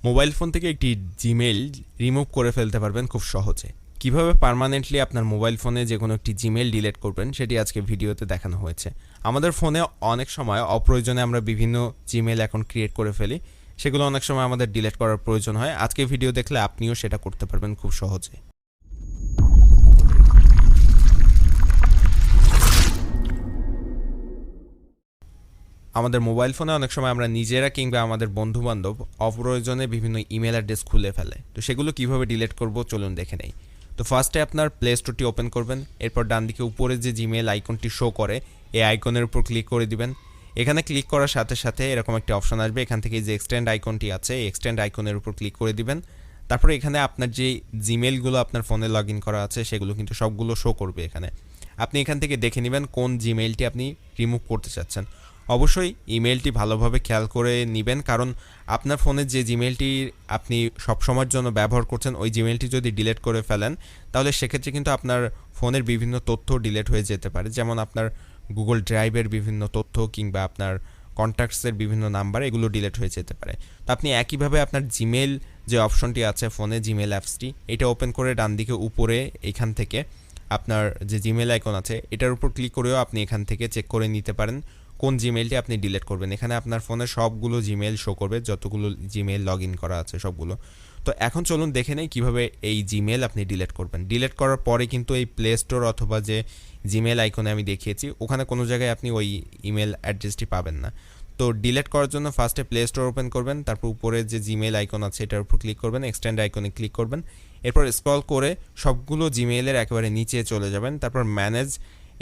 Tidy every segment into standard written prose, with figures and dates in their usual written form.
Mobile phone থেকে একটি Gmail remove করে ফেলতে পারবেন খুব সহজে। কিভাবে পার্মানেন্টলি আপনার মোবাইল ফোনে যে কোনো একটি জিমেইল ডিলিট করবেন সেটি আজকে ভিডিওতে দেখানো হয়েছে। আমাদের ফোনে অনেক সময় অপ্রয়োজনে আমরা বিভিন্ন জিমেইল অ্যাকাউন্ট ক্রিয়েট করে ফেলি, সেগুলো অনেক সময় আমাদের ডিলিট করার প্রয়োজন হয়। আজকে ভিডিও দেখলে আপনিও সেটা করতে পারবেন খুব সহজে। আমাদের মোবাইল ফোনে অনেক সময় আমরা নিজেরা কিংবা আমাদের বন্ধুবান্ধব অপ্রয়োজনে বিভিন্ন ইমেল অ্যাড্রেস খুলে ফেলে, তো সেগুলো কিভাবে ডিলিট করব চলুন দেখে নেই। তো ফার্স্টে আপনার প্লে স্টোরটি ওপেন করবেন, এরপর ডান দিকে উপরে যে জিমেল আইকনটি শো করে এই আইকনের উপর ক্লিক করে দিবেন। এখানে ক্লিক করার সাথে সাথে এরকম একটা অপশন আসবে, এখান থেকে যে এক্সটেন্ড আইকনটি আছে এই এক্সটেন্ড আইকনের উপর ক্লিক করে দিবেন। তারপরে এখানে আপনার যে জিমেলগুলো আপনার ফোনে লগ ইন করা আছে সেগুলো কিন্তু সবগুলো শো করবে এখানে। আপনি এখান থেকে দেখে নেবেন কোন জিমেলটি আপনি রিমুভ করতে চাচ্ছেন। অবশ্যই ইমেলটি ভালোভাবে খেয়াল করে নেবেন, কারণ আপনার ফোনে যে জিমেলটি আপনি সবসময়ের জন্য ব্যবহার করছেন ওই জিমেলটি যদি ডিলিট করে ফেলেন তাহলে সেক্ষেত্রে কিন্তু আপনার ফোনের বিভিন্ন তথ্য ডিলিট হয়ে যেতে পারে, যেমন আপনার গুগল ড্রাইভের বিভিন্ন তথ্য কিংবা আপনার কন্ট্যাক্টসের বিভিন্ন নাম্বার, এগুলো ডিলিট হয়ে যেতে পারে। তো আপনি একইভাবে আপনার জিমেল যে অপশনটি আছে ফোনে, জিমেল অ্যাপসটি, এটা ওপেন করে ডান দিকে উপরে এখান থেকে আপনার যে জিমেল আইকন আছে এটার উপর ক্লিক করেও আপনি এখান থেকে চেক করে নিতে পারেন কোন জিমেলটি আপনি ডিলিট করবেন। এখানে আপনার ফোনে সবগুলো জিমেল শো করবে, যতগুলো জিমেল লগ ইন করা আছে সবগুলো। তো এখন চলুন দেখে নেই কীভাবে এই জিমেল আপনি ডিলিট করবেন। ডিলিট করার পরে কিন্তু এই প্লে স্টোর অথবা যে জিমেল আইকনে আমি দেখিয়েছি ওখানে কোনো জায়গায় আপনি ওই ইমেল অ্যাড্রেসটি পাবেন না। তো ডিলিট করার জন্য ফার্স্টে প্লে স্টোর ওপেন করবেন, তারপর উপরে যে জিমেল আইকন আছে এটার উপর ক্লিক করবেন, এক্সটেন্ড আইকনে ক্লিক করবেন, এরপর স্ক্রল করে সবগুলো জিমেইলের একেবারে নিচে চলে যাবেন। তারপর ম্যানেজ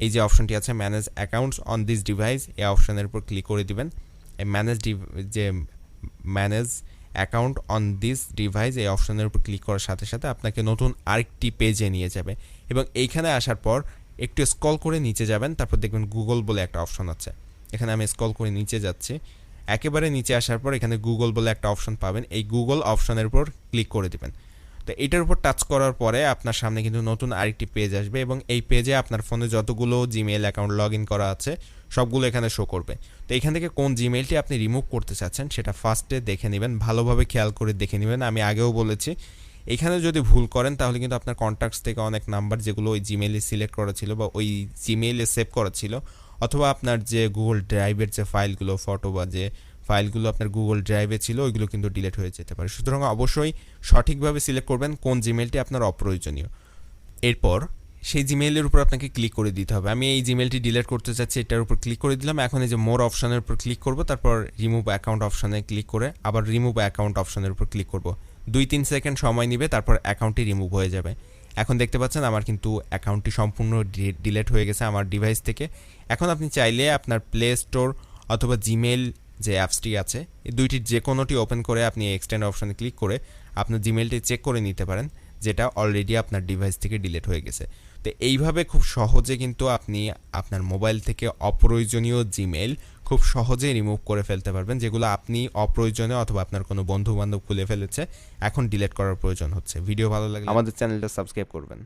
এই যে অপশনটি আছে manage accounts on this device, এই অপশনের উপর ক্লিক করে দিবেন। এই manage account on this device এই অপশনের উপর ক্লিক করার সাথে সাথে আপনাকে নতুন আরেকটি পেজে নিয়ে যাবে এবং এইখানে আসার পর একটু স্ক্রল করে নিচে যাবেন, তারপর দেখবেন গুগল বলে একটা অপশন আছে। এখানে আমি স্ক্রল করে নিচে যাচ্ছি, একেবারে নিচে আসার পর এখানে গুগল বলে একটা অপশন পাবেন, এই গুগল অপশনের উপর ক্লিক করে দিবেন। তো এটার উপর টাচ করার পরে আপনার সামনে কিন্তু নতুন আরেকটি পেজ আসবে এবং এই পেজে আপনার ফোনে যতগুলো জিমেল অ্যাকাউন্ট লগ ইন করা আছে সবগুলো এখানে শো করবে। তো এখান থেকে কোন জিমেলটি আপনি রিমুভ করতে চাচ্ছেন সেটা ফার্স্টে দেখে নেবেন, ভালোভাবে খেয়াল করে দেখে নেবেন। আমি আগেও বলেছি এখানে যদি ভুল করেন তাহলে কিন্তু আপনার কন্ট্যাক্টস থেকে অনেক নাম্বার যেগুলো ওই জিমেইলে সিলেক্ট করা ছিল বা ওই জিমেইলে সেভ করা ছিল, অথবা আপনার যে গুগল ড্রাইভের যে ফাইলগুলো, ফটো বা যে ফাইলগুলো আপনার গুগল ড্রাইভে ছিল ওইগুলো কিন্তু ডিলিট হয়ে যেতে পারে। সুতরাং অবশ্যই সঠিকভাবে সিলেক্ট করবেন কোন জিমেলটি আপনার অপ্রয়োজনীয়। এরপর সেই জিমেইলের উপর আপনাকে ক্লিক করে দিতে হবে। আমি এই জিমেলটি ডিলিট করতে চাচ্ছি, এটার উপর ক্লিক করে দিলাম। এখন এই যে মোর অপশনের উপর ক্লিক করব, তারপর রিমুভ অ্যাকাউন্ট অপশনে ক্লিক করে আবার রিমুভ অ্যাকাউন্ট অপশনের উপর ক্লিক করব। 2-3 সেকেন্ড সময় নেবে, তারপর অ্যাকাউন্টটি রিমুভ হয়ে যাবে। এখন দেখতে পাচ্ছেন আমার কিন্তু অ্যাকাউন্টটি সম্পূর্ণ ডিলিট হয়ে গেছে আমার ডিভাইস থেকে। এখন আপনি চাইলে আপনার প্লে স্টোর অথবা জিমেল যে অ্যাপসটি আছে এই দুইটির যে কোনোটি ওপেন করে আপনি এক্সটেন্ড অপশনে ক্লিক করে আপনার জিমেলটি চেক করে নিতে পারেন, যেটা অলরেডি আপনার ডিভাইস থেকে ডিলিট হয়ে গেছে। তো এইভাবে খুব সহজে কিন্তু আপনি আপনার মোবাইল থেকে অপ্রয়োজনীয় জিমেল খুব সহজেই রিমুভ করে ফেলতে পারবেন, যেগুলো আপনি অপ্রয়োজনীয় অথবা আপনার কোনো বন্ধু বান্ধব খুলে ফেলেছে, এখন ডিলিট করার প্রয়োজন হচ্ছে। ভিডিও ভালো লাগলে আমাদের চ্যানেলটা সাবস্ক্রাইব করবেন।